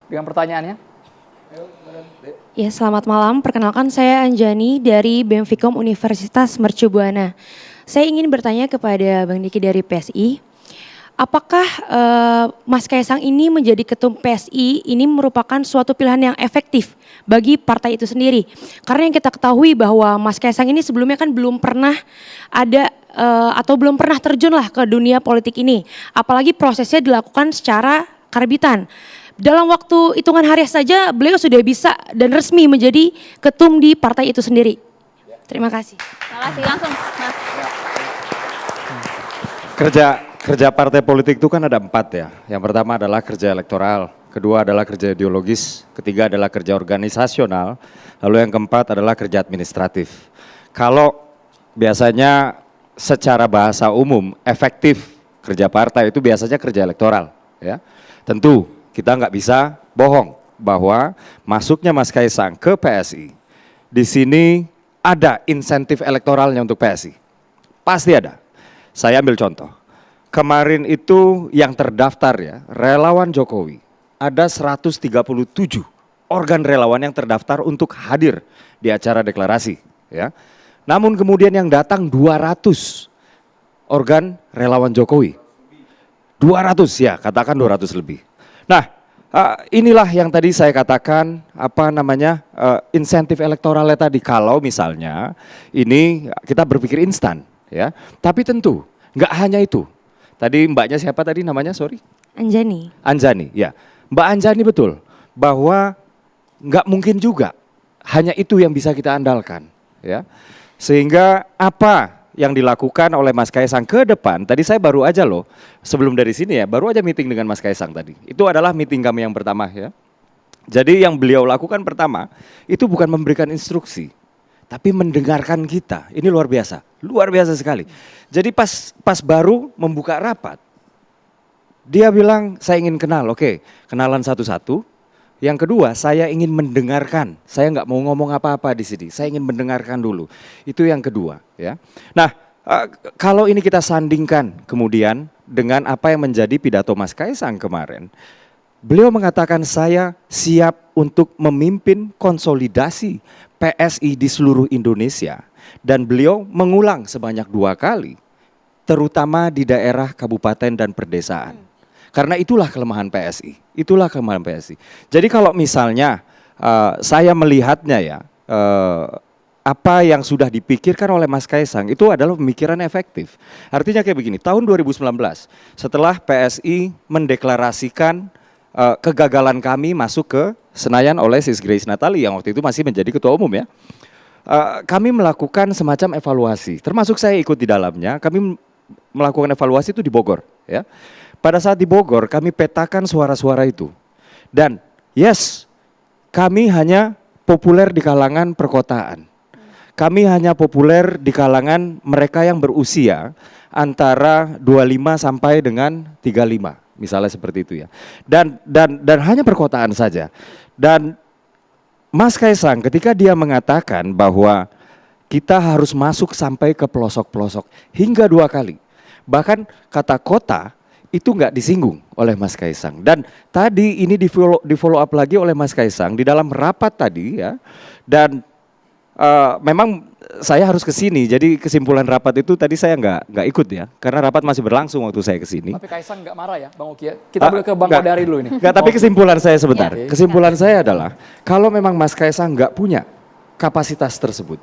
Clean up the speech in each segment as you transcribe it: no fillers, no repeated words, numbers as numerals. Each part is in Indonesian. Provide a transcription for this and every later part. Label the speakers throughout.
Speaker 1: dengan pertanyaannya.
Speaker 2: Ya, selamat malam. Perkenalkan saya Anjani dari BEM Fikom Universitas Mercu Buana. Saya ingin bertanya kepada Bang Diki dari PSI. Apakah Mas Kaisang ini menjadi ketum PSI ini merupakan suatu pilihan yang efektif bagi partai itu sendiri? Karena yang kita ketahui bahwa Mas Kaisang ini sebelumnya kan belum pernah ada atau belum pernah terjun lah ke dunia politik ini. Apalagi prosesnya dilakukan secara karbitan. Dalam waktu hitungan hari saja beliau sudah bisa dan resmi menjadi ketum di partai itu sendiri. Terima kasih.
Speaker 3: Terima kasih, langsung Mas.
Speaker 4: Kerja partai politik itu kan ada 4 ya. Yang pertama adalah kerja elektoral, kedua adalah kerja ideologis, ketiga adalah kerja organisasional, lalu yang keempat adalah kerja administratif. Kalau biasanya secara bahasa umum efektif kerja partai itu biasanya kerja elektoral, ya. Tentu kita nggak bisa bohong bahwa masuknya Mas Kaisang ke PSI, di sini ada insentif elektoralnya untuk PSI, pasti ada. Saya ambil contoh. Kemarin itu yang terdaftar ya, relawan Jokowi. Ada 137 organ relawan yang terdaftar untuk hadir di acara deklarasi. Ya. Namun kemudian yang datang 200 organ relawan Jokowi. 200 ya, katakan 200 lebih. Nah, inilah yang tadi saya katakan insentif elektoralnya tadi. Kalau misalnya ini kita berpikir instan. Ya, tapi tentu nggak hanya itu. Tadi mbaknya siapa tadi namanya? Sorry.
Speaker 2: Anjani.
Speaker 4: Anjani, ya. Mbak Anjani betul bahwa nggak mungkin juga hanya itu yang bisa kita andalkan, ya. Sehingga apa yang dilakukan oleh Mas Kaisang ke depan? Tadi saya baru aja loh sebelum dari sini ya, baru aja meeting dengan Mas Kaisang tadi. Itu adalah meeting kami yang pertama ya. Jadi yang beliau lakukan pertama itu bukan memberikan instruksi, tapi mendengarkan kita. Ini luar biasa sekali. Jadi pas baru membuka rapat, dia bilang saya ingin kenal, oke, kenalan satu-satu. Yang kedua, saya ingin mendengarkan. Saya nggak mau ngomong apa-apa di sini. Saya ingin mendengarkan dulu. Itu yang kedua, ya. Nah, kalau ini kita sandingkan kemudian dengan apa yang menjadi pidato Mas Kaisang kemarin, beliau mengatakan saya siap untuk memimpin konsolidasi PSI di seluruh Indonesia. Dan beliau mengulang sebanyak 2 kali, terutama di daerah kabupaten dan perdesaan. Karena itulah kelemahan PSI, Jadi kalau misalnya saya melihatnya ya, apa yang sudah dipikirkan oleh Mas Kaisang itu adalah pemikiran efektif. Artinya kayak begini, tahun 2019 setelah PSI mendeklarasikan kegagalan kami masuk ke Senayan oleh Sis Grace Natali yang waktu itu masih menjadi ketua umum ya. Kami melakukan semacam evaluasi, termasuk saya ikut di dalamnya. Kami melakukan evaluasi itu di Bogor ya. Pada saat di Bogor kami petakan suara-suara itu. Dan yes, kami hanya populer di kalangan perkotaan. Kami hanya populer di kalangan mereka yang berusia antara 25 sampai dengan 35, misalnya seperti itu ya. Dan hanya perkotaan saja. Dan Mas Kaisang ketika dia mengatakan bahwa kita harus masuk sampai ke pelosok-pelosok hingga 2 kali. Bahkan kata kota itu nggak disinggung oleh Mas Kaisang. Dan tadi ini di follow up lagi oleh Mas Kaisang di dalam rapat tadi ya. Dan memang saya harus ke sini. Jadi kesimpulan rapat itu tadi saya nggak ikut ya. Karena rapat masih berlangsung waktu saya ke sini.
Speaker 1: Tapi Kaisang nggak marah ya Bang Uki ya? Kita boleh ke Bang Kodari dulu ini.
Speaker 4: Nggak, tapi kesimpulan saya sebentar.
Speaker 1: Oke.
Speaker 4: Kesimpulan saya adalah kalau memang Mas Kaisang nggak punya kapasitas tersebut,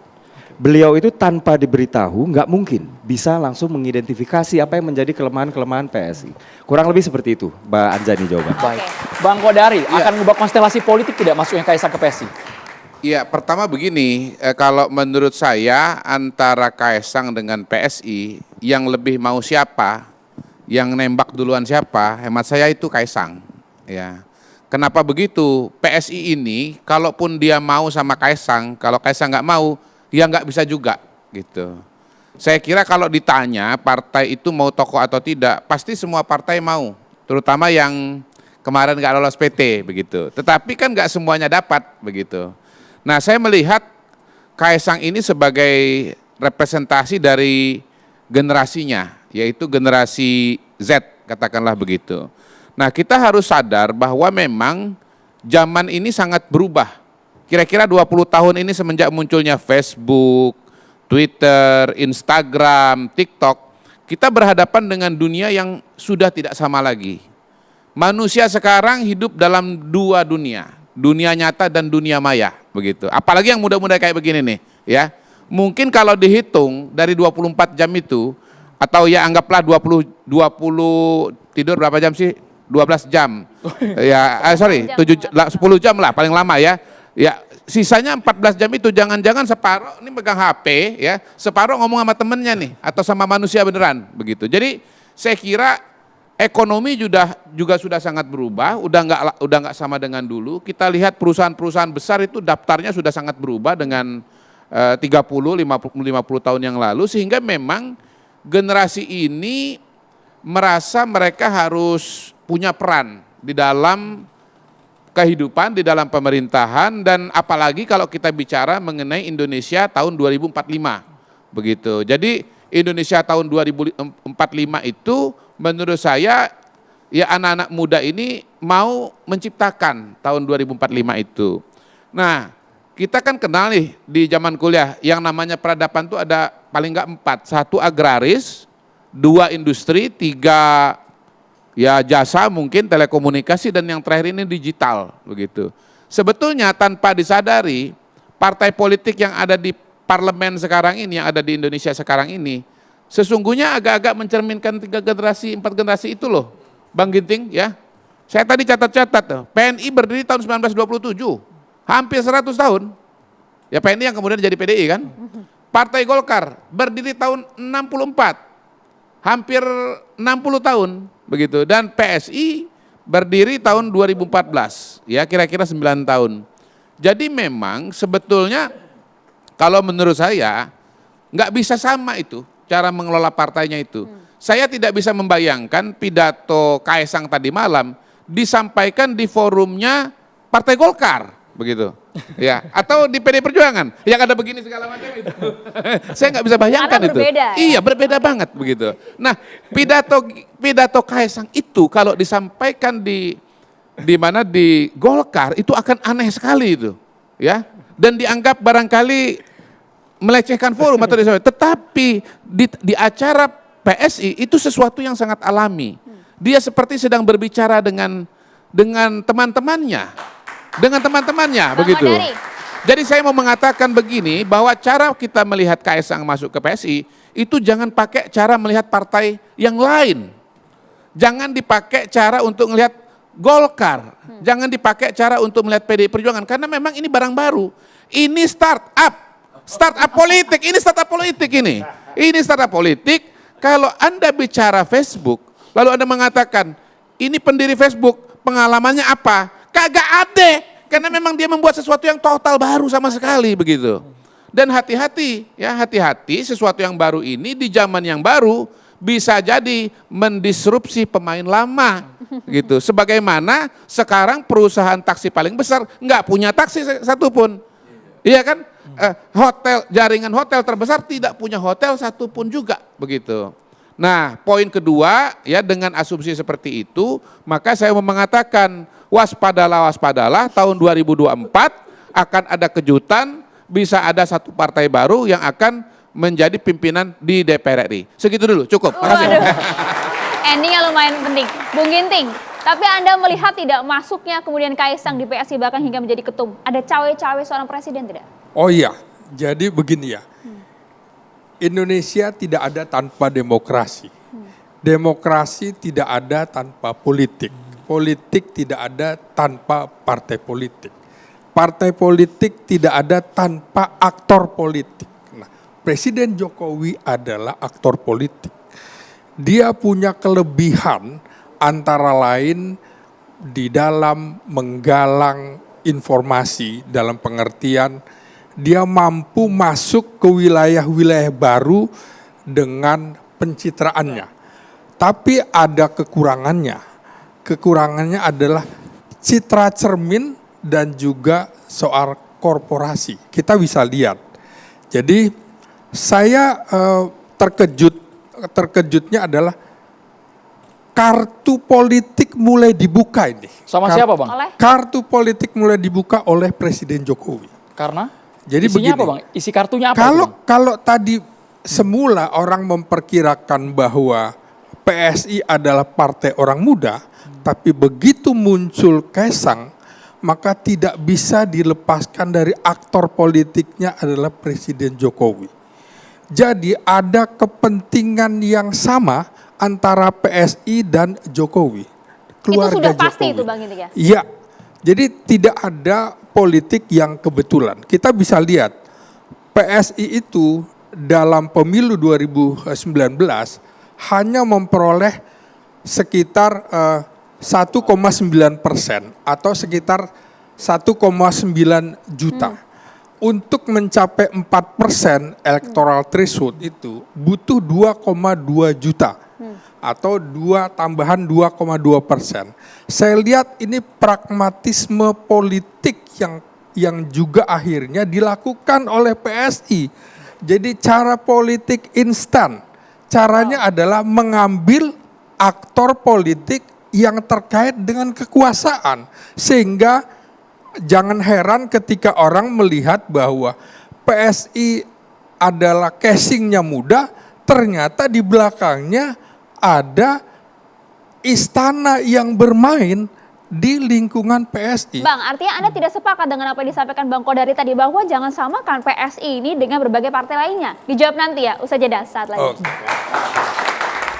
Speaker 4: beliau itu tanpa diberitahu nggak mungkin bisa langsung mengidentifikasi apa yang menjadi kelemahan-kelemahan PSI. Kurang lebih seperti itu, Mbak Anjani jawaban.
Speaker 1: Baik. Bang Kodari, akan mengubah konstelasi politik tidak masuknya Kaisang ke PSI?
Speaker 5: Iya, pertama begini, kalau menurut saya antara Kaisang dengan PSI yang lebih mau siapa, yang nembak duluan siapa, hemat saya itu Kaisang. Ya. Kenapa begitu? PSI ini kalaupun dia mau sama Kaisang, kalau Kaisang nggak mau, ya nggak bisa juga gitu. Saya kira kalau ditanya partai itu mau tokoh atau tidak, pasti semua partai mau, terutama yang kemarin nggak lolos PT begitu. Tetapi kan nggak semuanya dapat begitu. Nah, saya melihat Kaisang ini sebagai representasi dari generasinya, yaitu generasi Z, katakanlah begitu. Nah, kita harus sadar bahwa memang zaman ini sangat berubah. Kira-kira 20 tahun ini semenjak munculnya Facebook, Twitter, Instagram, TikTok, kita berhadapan dengan dunia yang sudah tidak sama lagi. Manusia sekarang hidup dalam dua dunia nyata dan dunia maya, begitu. Apalagi yang muda-muda kayak begini nih, ya. Mungkin kalau dihitung dari 24 jam itu, atau ya anggaplah 20 tidur berapa jam sih? 12 jam. Ya, 10 jam lah paling lama ya. Ya, sisanya 14 jam itu jangan-jangan separuh ini pegang HP ya, separuh ngomong sama temennya nih atau sama manusia beneran begitu. Jadi saya kira ekonomi juga sudah sangat berubah, udah nggak sama dengan dulu. Kita lihat perusahaan-perusahaan besar itu daftarnya sudah sangat berubah dengan 30, 50 tahun yang lalu, sehingga memang generasi ini merasa mereka harus punya peran di dalam kehidupan, di dalam pemerintahan, dan apalagi kalau kita bicara mengenai Indonesia tahun 2045 begitu. Jadi Indonesia tahun 2045 itu menurut saya ya anak-anak muda ini mau menciptakan tahun 2045 itu. Nah, kita kan kenal nih di zaman kuliah yang namanya peradaban itu ada paling enggak 4. 1 agraris, 2 industri, 3 ya jasa mungkin telekomunikasi, dan yang terakhir ini digital begitu. Sebetulnya tanpa disadari partai politik yang ada di parlemen sekarang ini, yang ada di Indonesia sekarang ini, sesungguhnya agak-agak mencerminkan 3 generasi, 4 generasi itu loh, Bang Ginting ya. Saya tadi catat-catat tuh, PNI berdiri tahun 1927, hampir 100 tahun. Ya PNI yang kemudian jadi PDI kan. Partai Golkar berdiri tahun 64, hampir 60 tahun begitu. Dan PSI berdiri tahun 2014, ya kira-kira 9 tahun. Jadi memang sebetulnya kalau menurut saya nggak bisa sama itu cara mengelola partainya itu. Saya tidak bisa membayangkan pidato Kaesang tadi malam disampaikan di forumnya Partai Golkar begitu. Ya, atau di PD Perjuangan yang ada begini segala macam itu. Saya nggak bisa bayangkan
Speaker 3: karena
Speaker 5: itu.
Speaker 3: Berbeda, ya?
Speaker 5: Iya, berbeda banget begitu. Nah, pidato Kaesang itu kalau disampaikan di mana di Golkar itu akan aneh sekali itu, ya. Dan dianggap barangkali melecehkan forum atau tetapi di acara PSI itu sesuatu yang sangat alami. Dia seperti sedang berbicara dengan teman-temannya. Begitu.
Speaker 3: Dari.
Speaker 5: Jadi saya mau mengatakan begini, bahwa cara kita melihat Kaesang masuk ke PSI itu jangan pakai cara melihat partai yang lain. Jangan dipakai cara untuk melihat Golkar. Jangan dipakai cara untuk melihat PDI Perjuangan, karena memang ini barang baru. Ini startup politik, ini startup politik. Kalau Anda bicara Facebook, lalu Anda mengatakan, ini pendiri Facebook, pengalamannya apa? Kagak ada, karena memang dia membuat sesuatu yang total baru sama sekali begitu. Dan hati-hati sesuatu yang baru ini di zaman yang baru bisa jadi mendisrupsi pemain lama gitu. Sebagaimana sekarang perusahaan taksi paling besar nggak punya taksi satupun, iya kan? Jaringan hotel terbesar tidak punya hotel satupun juga begitu. Nah, poin kedua ya, dengan asumsi seperti itu, maka saya mau mengatakan waspadalah tahun 2024 akan ada kejutan, bisa ada satu partai baru yang akan menjadi pimpinan di DPR RI. Segitu dulu, cukup. Makasih.
Speaker 3: Endingnya lumayan penting. Bung Ginting, tapi Anda melihat tidak masuknya kemudian Kaesang di PSI bahkan hingga menjadi ketum, ada cawe-cawe seorang presiden tidak?
Speaker 6: Oh iya, jadi begini ya. Indonesia tidak ada tanpa demokrasi. Demokrasi tidak ada tanpa politik. Politik tidak ada tanpa partai politik. Partai politik tidak ada tanpa aktor politik. Nah, Presiden Jokowi adalah aktor politik. Dia punya kelebihan antara lain di dalam menggalang informasi, dalam pengertian dia mampu masuk ke wilayah-wilayah baru dengan pencitraannya. Tapi ada kekurangannya. Kekurangannya adalah citra cermin dan juga soal korporasi. Kita bisa lihat. Jadi saya terkejutnya adalah kartu politik mulai dibuka ini.
Speaker 1: Sama siapa Bang?
Speaker 3: Oleh
Speaker 6: Kartu politik mulai dibuka oleh Presiden Jokowi.
Speaker 1: Karena?
Speaker 6: Jadi
Speaker 1: Isinya
Speaker 6: begini,
Speaker 1: apa Bang? Isi kartunya apa? itu, Bang?
Speaker 6: Kalau tadi semula orang memperkirakan bahwa PSI adalah partai orang muda, tapi begitu muncul Kaisang, maka tidak bisa dilepaskan dari aktor politiknya adalah Presiden Jokowi. Jadi ada kepentingan yang sama antara PSI dan Jokowi.
Speaker 3: itu sudah pasti
Speaker 6: Jokowi.
Speaker 3: itu Bang Ginting ya?
Speaker 6: Iya, jadi tidak ada politik yang kebetulan. Kita bisa lihat PSI itu dalam pemilu 2019 hanya memperoleh sekitar 1,9% atau sekitar 1,9 juta. Untuk mencapai 4% electoral threshold itu butuh 2,2 juta. Atau tambahan 2,2%. Saya lihat ini pragmatisme politik yang juga akhirnya dilakukan oleh PSI. Jadi cara politik instan, caranya adalah mengambil aktor politik yang terkait dengan kekuasaan. Sehingga jangan heran ketika orang melihat bahwa PSI adalah casingnya muda, ternyata di belakangnya ada istana yang bermain di lingkungan PSI.
Speaker 3: Bang, artinya Anda tidak sepakat dengan apa yang disampaikan Bang Kodari tadi bahwa jangan samakan PSI ini dengan berbagai partai lainnya. Dijawab nanti ya, usai jeda saat lagi.
Speaker 6: Oke.